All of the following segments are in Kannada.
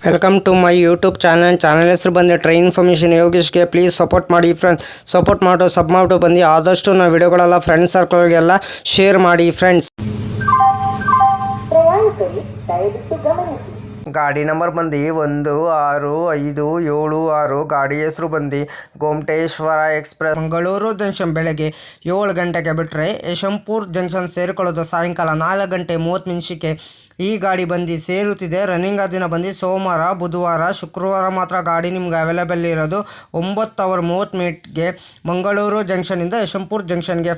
Welcome to my YouTube channel ಹೆಸರು ಬಂದು ಟ್ರೈನ್ ಇನ್ಫಾರ್ಮೇಷನ್ ಯೋಗೇಶ್ಗೆ ಪ್ಲೀಸ್ ಸಪೋರ್ಟ್ ಮಾಡಿ ಫ್ರೆಂಡ್ಸ್. ಸಪೋರ್ಟ್ ಮಾಡು ಸಬ್ ಮಾಡಿಬಿಟ್ಟು ಬಂದು ಆದಷ್ಟು ನಾವು ವಿಡಿಯೋಗಳೆಲ್ಲ ಫ್ರೆಂಡ್ಸ್ ಸರ್ಕಲ್ಗೆಲ್ಲ ಶೇರ್ ಮಾಡಿ ಫ್ರೆಂಡ್ಸ್. ಗಾಡಿ ನಂಬರ್ ಬಂದು 16576. ಗಾಡಿ ಹೆಸರು ಬಂದು ಗೋಮಟೇಶ್ವರ ಎಕ್ಸ್ಪ್ರೆಸ್. ಮಂಗಳೂರು ಜಂಕ್ಷನ್ ಬೆಳಗ್ಗೆ 7 ಗಂಟೆಗೆ ಬಿಟ್ಟರೆ ಯಶವಂತಪುರ ಜಂಕ್ಷನ್ ಸೇರಿಕೊಳ್ಳೋದು ಸಾಯಂಕಾಲ 4 ಗಂಟೆ 30 ನಿಮಿಷಕ್ಕೆ ಈ ಗಾಡಿ ಬಂದು ಸೇರುತ್ತಿದೆ. ರನ್ನಿಂಗ್ ದಿನ ಬಂದು ಸೋಮವಾರ, ಬುಧವಾರ, ಶುಕ್ರವಾರ ಮಾತ್ರ ಗಾಡಿ ನಿಮ್ಗೆ ಅವೈಲೇಬಲ್ ಇರೋದು 9:30 ಮಂಗಳೂರು ಜಂಕ್ಷನಿಂದ ಯಶವಂತಪುರ ಜಂಕ್ಷನ್ಗೆ.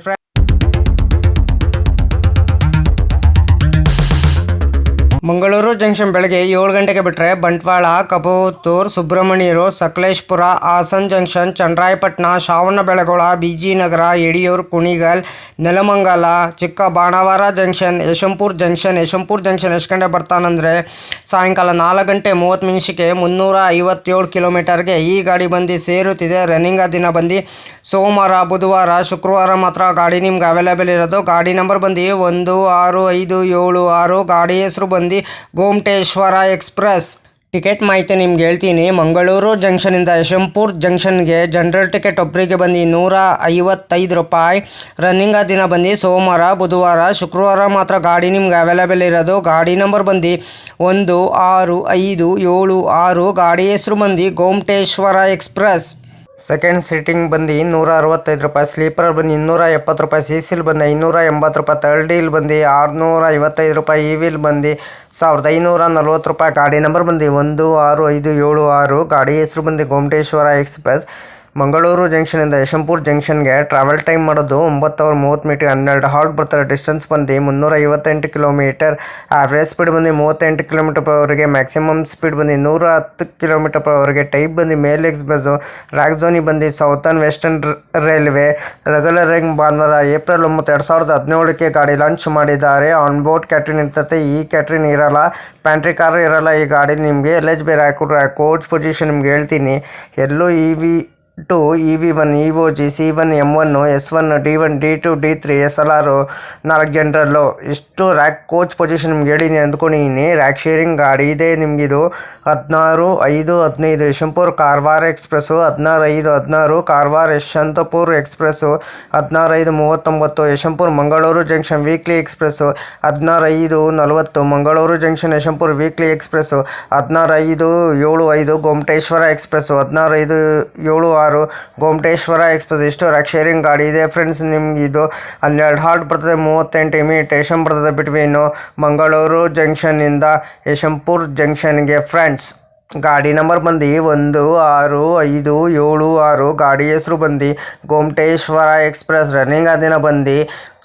ಮಂಗಳೂರು ಜಂಕ್ಷನ್ ಬೆಳಗ್ಗೆ 7 ಗಂಟೆಗೆ ಬಿಟ್ಟರೆ ಬಂಟ್ವಾಳ, ಕಬೂತೂರು, ಸುಬ್ರಹ್ಮಣ್ಯರು, ಸಕಲೇಶ್ಪುರ, ಹಾಸನ್ ಜಂಕ್ಷನ್, ಚನ್ನರಾಯಪಟ್ಟಣ, ಶ್ರವಣಬೆಳಗೊಳ, ಬಿಜಿನಗರ, ಯಡಿಯೂರು, ಕುಣಿಗಲ್, ನೆಲಮಂಗಲ, ಚಿಕ್ಕಬಾಣಾವರ ಜಂಕ್ಷನ್, ಯಶವಂತಪುರ ಜಂಕ್ಷನ್ ಎಷ್ಟು ಗಂಟೆ ಬರ್ತಾನಂದರೆ ಸಾಯಂಕಾಲ 4 ಗಂಟೆ 30 ನಿಮಿಷಕ್ಕೆ 357 ಕಿಲೋಮೀಟರ್ಗೆ ಈ ಗಾಡಿ ಬಂದು ಸೇರುತ್ತಿದೆ. ರನ್ನಿಂಗ್ ದಿನ ಬಂದು ಸೋಮವಾರ, ಬುಧವಾರ, ಶುಕ್ರವಾರ ಮಾತ್ರ ಗಾಡಿ ನಿಮ್ಗೆ ಅವೈಲೇಬಲ್ ಇರೋದು. ಗಾಡಿ ನಂಬರ್ ಬಂದು 16576. ಗಾಡಿ ಹೆಸರು ಬಂದು ಗೋಮಟೇಶ್ವರ ಎಕ್ಸ್ಪ್ರೆಸ್. ಟಿಕೆಟ್ ಮಾಹಿತಿ ನಿಮ್ಗೆ ಹೇಳ್ತೀನಿ. ಮಂಗಳೂರು ಜಂಕ್ಷನಿಂದ ಯಶವಂತಪುರ ಜಂಕ್ಷನ್ಗೆ ಜನರಲ್ ಟಿಕೆಟ್ ಒಬ್ಬರಿಗೆ ಬಂದು 155 ರೂಪಾಯಿ. ರನ್ನಿಂಗ್ ದಿನ ಬಂದು ಸೋಮವಾರ, ಬುಧವಾರ, ಶುಕ್ರವಾರ ಮಾತ್ರ ಗಾಡಿ ನಿಮ್ಗೆ ಅವೈಲೇಬಲ್ ಇರೋದು. ಗಾಡಿ ನಂಬರ್ ಬಂದು 16576. ಗಾಡಿ ಹೆಸರು ಬಂದು ಗೋಮಟೇಶ್ವರ ಎಕ್ಸ್ಪ್ರೆಸ್. ಸೆಕೆಂಡ್ ಸೀಟಿಂಗ್ ಬಂದು 165 ರೂಪಾಯಿ, ಸ್ಲೀಪರ್ ಬಂದು 270 ರೂಪಾಯಿ, ಸಿ ಸಿಲ್ ಬಂದು 580 ರೂಪಾಯಿ, ಥರ್ಡ್ ವೀಲ್ ಬಂದು 655 ರೂಪಾಯಿ, ಈ ವೀಲ್ ಬಂದು 1540 ರೂಪಾಯಿ. ಗಾಡಿ ನಂಬರ್ ಬಂದು 16576. ಗಾಡಿ ಹೆಸರು ಬಂದು ಗೋಮಟೇಶ್ವರ ಎಕ್ಸ್ಪ್ರೆಸ್. ಮಂಗಳೂರು ಜಂಕ್ಷನಿಂದ ಯಶವಂತಪುರ ಜಂಕ್ಷನ್ಗೆ ಟ್ರಾವೆಲ್ ಟೈಮ್ ಮಾಡೋದು 9:30 12 ಹಾಲ್ಟ್ ಬರ್ತಾರೆ. ಡಿಸ್ಟೆನ್ಸ್ ಬಂದು 358 ಕಿಲೋಮೀಟರ್. ಆವ್ರೇಜ್ ಸ್ಪೀಡ್ ಬಂದು 38 km/h. ಮ್ಯಾಕ್ಸಿಮಮ್ ಸ್ಪೀಡ್ ಬಂದು 110 km/h. ಟೈಪ್ ಬಂದು ಮೇಲ್ ಎಕ್ಸ್ಪ್ರೆಸ್ಸು. ರಾಜಧಾನಿ ಬಂದು ಸೌತರ್ನ್ ವೆಸ್ಟರ್ನ್ ರೈಲ್ವೆ. ರೆಗ್ಯುಲರ್ ಆಗಿ ಭಾನುವಾರ ಏಪ್ರಿಲ್ 9, 2017ಕ್ಕೆ ಗಾಡಿ ಲಾಂಚ್ ಮಾಡಿದ್ದಾರೆ. ಆನ್ ಬೋರ್ಡ್ ಕ್ಯಾಟ್ರಿನ್ ಇರ್ತದೆ, ಈ ಕ್ಯಾಟ್ರಿನ್ ಇರಲ್ಲ, ಪ್ಯಾಂಟ್ರಿ ಕಾರ್ ಇರಲ್ಲ. ಈ ಗಾಡಿ ನಿಮಗೆ ಎಲ್ಲೆಜ್ ಬೇರೆ ಕೋಚ್ ಪೊಸಿಷನ್ ನಿಮ್ಗೆ ಹೇಳ್ತೀನಿ. ಎಲ್ಲೋ EV2, EV1, EVOG, C1, M1, S1, D1, D2, D3, SLR, 4 ಜನರಲ್ಲು. ಇಷ್ಟು ರ್ಯಾಕ್ ಕೋಚ್ ಪೊಸಿಷನ್ ನಿಮ್ಗೆ ಹೇಳಿದ್ದೀನಿ ಅಂದ್ಕೊಂಡಿದ್ದೀನಿ. ರ್ಯಾಕ್ ಶೇರಿಂಗ್ ಗಾಡಿ ಇದೆ ನಿಮಗಿದು. 16/5/15 Yeshwantpur Karwar express. 16/5/16 Karwar Yeshwantpur express. 16/5/39 Yeshwantpur Mangaluru junction weekly express. 16/5/40 Mangaluru junction Yeshwantpur weekly express. 16/5/75 Gommateshwara express. 16/5/76 Gommateshwara express. ಇಷ್ಟು ರ್ಯಾಕ್ ಶೇರಿಂಗ್ ಗಾಡಿ ಇದೆ ಫ್ರೆಂಡ್ಸ್. ನಿಮ್ಗೆ ಇದು 12 ಹಾಲ್ಟ್ ಬರ್ತದೆ, 38 ಮಿನಿಟೇಷನ್ ಬರ್ತದೆ ಬಿಟ್ವೀನು ಮಂಗಳೂರು ಜಂಕ್ಷನ್ನಿಂದ ಯಶವಂತಪುರ ಜಂಕ್ಷನ್ಗೆ ಫ್ರೆಂಡ್ಸ್. ಗಾಡಿ ನಂಬರ್ ಬಂದು 16576. ಗಾಡಿ ಹೆಸರು ಬಂದು ಗೋಮಟೇಶ್ವರ ಎಕ್ಸ್ಪ್ರೆಸ್. ರನ್ನಿಂಗ್ ದಿನ ಬಂದು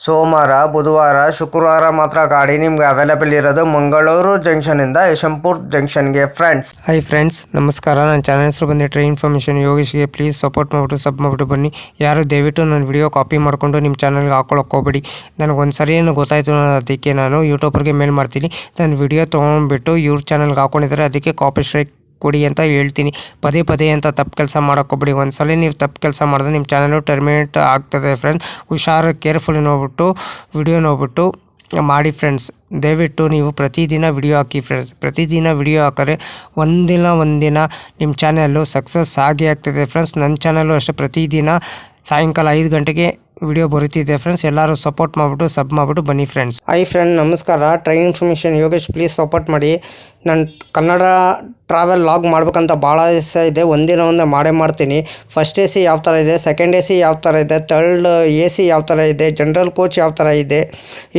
ಸೋಮವಾರ, ಬುಧವಾರ, ಶುಕ್ರವಾರ ಮಾತ್ರ ಗಾಡಿ ನಿಮ್ಗೆ ಅವೈಲೇಬಲ್ ಇರೋದು ಮಂಗಳೂರು ಜಂಕ್ಷನಿಂದ ಯಶವಂತಪುರ ಜಂಕ್ಷನ್ಗೆ ಫ್ರೆಂಡ್ಸ್. ಹಾಯ್ ಫ್ರೆಂಡ್ಸ್, ನಮಸ್ಕಾರ. ನನ್ನ ಚಾನಲ್ ಹೆಸರು ಬಂದು ಟ್ರೈನ್ ಇನ್ಫಾರ್ಮೇಷನ್ ಯೋಗೇಶ್ಗೆ ಪ್ಲೀಸ್ ಸಪೋರ್ಟ್ ಮಾಡಿಬಿಟ್ಟು ಸಬ್ ಮಾಡಿಬಿಟ್ಟು ಬನ್ನಿ. ಯಾರು ದಯವಿಟ್ಟು ನನ್ನ ವಿಡಿಯೋ ಕಾಪಿ ಮಾಡಿಕೊಂಡು ನಿಮ್ಮ ಚಾನಲ್ಗೆ ಹಾಕೊಳ್ಳೋಕೆ ಹೋಗಬೇಡಿ. ನನಗೊಂದು ಸರಿ ಏನು ಗೊತ್ತಾಯಿತು, ಅದಕ್ಕೆ ನಾನು ಯೂಟ್ಯೂಬರ್ಗೆ ಮೇಲ್ ಮಾಡ್ತೀನಿ. ನನ್ನ ವಿಡಿಯೋ ತೊಗೊಂಡ್ಬಿಟ್ಟು ಇವ್ರ ಚಾನಲ್ಗೆ ಹಾಕೊಂಡಿದ್ದಾರೆ, ಅದಕ್ಕೆ ಕಾಪಿ ಸ್ಟ್ರೈಕ್ ಕೊಡಿ ಅಂತ ಹೇಳ್ತೀನಿ. ಪದೇ ಅಂತ ತಪ್ಪು ಕೆಲಸ ಮಾಡೋಕ್ಕೋಗ್ಬಿಡಿ. ಒಂದ್ಸಲ ನೀವು ತಪ್ಪು ಕೆಲಸ ಮಾಡಿದ್ರೆ ನಿಮ್ಮ ಚಾನಲು ಟರ್ಮಿನೇಟ್ ಆಗ್ತದೆ ಫ್ರೆಂಡ್ಸ್. ಹುಷಾರು, ಕೇರ್ಫುಲ್ ವಿಡಿಯೋ ನೋಡ್ಬಿಟ್ಟು ಮಾಡಿ ಫ್ರೆಂಡ್ಸ್. ದಯವಿಟ್ಟು ನೀವು ಪ್ರತಿದಿನ ವಿಡಿಯೋ ಹಾಕಿ ಫ್ರೆಂಡ್ಸ್. ಪ್ರತಿದಿನ ವಿಡಿಯೋ ಹಾಕಿದ್ರೆ ಒಂದಿನ ನಿಮ್ಮ ಚಾನಲ್ಲು ಸಕ್ಸಸ್ ಆಗೇ ಆಗ್ತದೆ ಫ್ರೆಂಡ್ಸ್. ನನ್ನ ಚಾನಲ್ಲು ಅಷ್ಟೇ ಪ್ರತಿದಿನ ಸಾಯಂಕಾಲ 5 ಗಂಟೆಗೆ ವಿಡಿಯೋ ಬರುತ್ತಿದೆ ಫ್ರೆಂಡ್ಸ್. ಎಲ್ಲರೂ ಸಪೋರ್ಟ್ ಮಾಡಿಬಿಟ್ಟು ಸಬ್ ಮಾಡಿಬಿಟ್ಟು ಬನ್ನಿ ಫ್ರೆಂಡ್ಸ್. ಹಾಯ್ ಫ್ರೆಂಡ್, ನಮಸ್ಕಾರ. Train information Yogesh, please support ಮಾಡಿ. ನಾನು ಕನ್ನಡ ಟ್ರಾವೆಲ್ ಲಾಗ್ ಮಾಡ್ಬೇಕಂತ ಭಾಳ ಇಷ್ಟ ಇದೆ. ಒಂದೇ ಮಾಡ್ತೀನಿ. ಫಸ್ಟ್ AC ಯಾವ ಥರ ಇದೆ, ಸೆಕೆಂಡ್ AC ಯಾವ ಥರ ಇದೆ, ಥರ್ಡ್ AC ಯಾವ ಥರ ಇದೆ, ಜನರಲ್ ಕೋಚ್ ಯಾವ ಥರ ಇದೆ,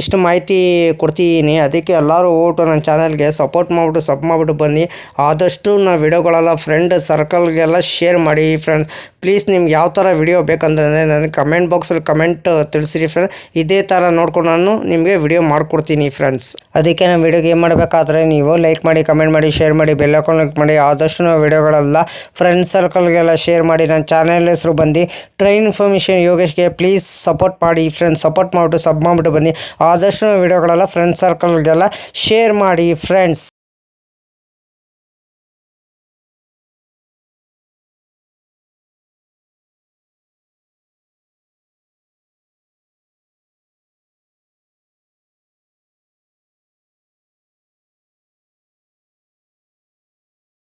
ಇಷ್ಟು ಮಾಹಿತಿ ಕೊಡ್ತಿದ್ದೀನಿ. ಅದಕ್ಕೆ ಎಲ್ಲರೂ ನನ್ನ ಚಾನಲ್ಗೆ ಸಪೋರ್ಟ್ ಮಾಡಿಬಿಟ್ಟು ಸಬ್ ಮಾಡಿಬಿಟ್ಟು ಬನ್ನಿ. ಆದಷ್ಟು ನಾವು ವಿಡಿಯೋಗಳೆಲ್ಲ ಫ್ರೆಂಡ್ ಸರ್ಕಲ್ಗೆಲ್ಲ ಶೇರ್ ಮಾಡಿ ಫ್ರೆಂಡ್ಸ್. ಪ್ಲೀಸ್ ನಿಮ್ಗೆ ಯಾವ ಥರ ವಿಡಿಯೋ ಬೇಕಂದ್ರೆ ನನಗೆ ಕಮೆಂಟ್ ಬಾಕ್ಸಲ್ಲಿ ಕಮೆಂಟ್ ತಿಳಿಸಿರಿ ಫ್ರೆಂಡ್ಸ್. ಇದೇ ಥರ ನೋಡ್ಕೊಂಡು ನಾನು ನಿಮಗೆ ವಿಡಿಯೋ ಮಾಡಿಕೊಡ್ತೀನಿ ಫ್ರೆಂಡ್ಸ್. ಅದಕ್ಕೆ ನಾನು ವಿಡಿಯೋಗೆ ಏನು ಮಾಡಬೇಕಾದ್ರೆ ನೀವು ಲೈಕ್ ಮಾಡಿ, ಕಮೆಂಟ್ ಮಾಡಿ, ಶೇರ್ ಮಾಡಿ, ಬೆಲ್ ಐಕಾನ್ ಕ್ಲಿಕ್ ಮಾಡಿ. ಆದಷ್ಟು ನಾವು ವಿಡಿಯೋಗಳೆಲ್ಲ ಫ್ರೆಂಡ್ಸ್ ಸರ್ಕಲ್ಗೆಲ್ಲ ಶೇರ್ ಮಾಡಿ. ನನ್ನ ಚಾನಲ್ ಹೆಸರು ಬಂದು ಟ್ರೈನ್ ಇನ್ಫಾರ್ಮೇಷನ್ ಯೋಗೇಶ್ಗೆ ಪ್ಲೀಸ್ ಸಪೋರ್ಟ್ ಮಾಡಿ ಫ್ರೆಂಡ್ಸ್. ಸಪೋರ್ಟ್ ಮಾಡಿಬಿಟ್ಟು ಸಬ್ ಮಾಡಿಬಿಟ್ಟು ಬನ್ನಿ. ಆದಷ್ಟು ವಿಡಿಯೋಗಳೆಲ್ಲ ಫ್ರೆಂಡ್ಸ್ ಸರ್ಕಲ್ಗೆಲ್ಲ ಶೇರ್ ಮಾಡಿ ಫ್ರೆಂಡ್ಸ್.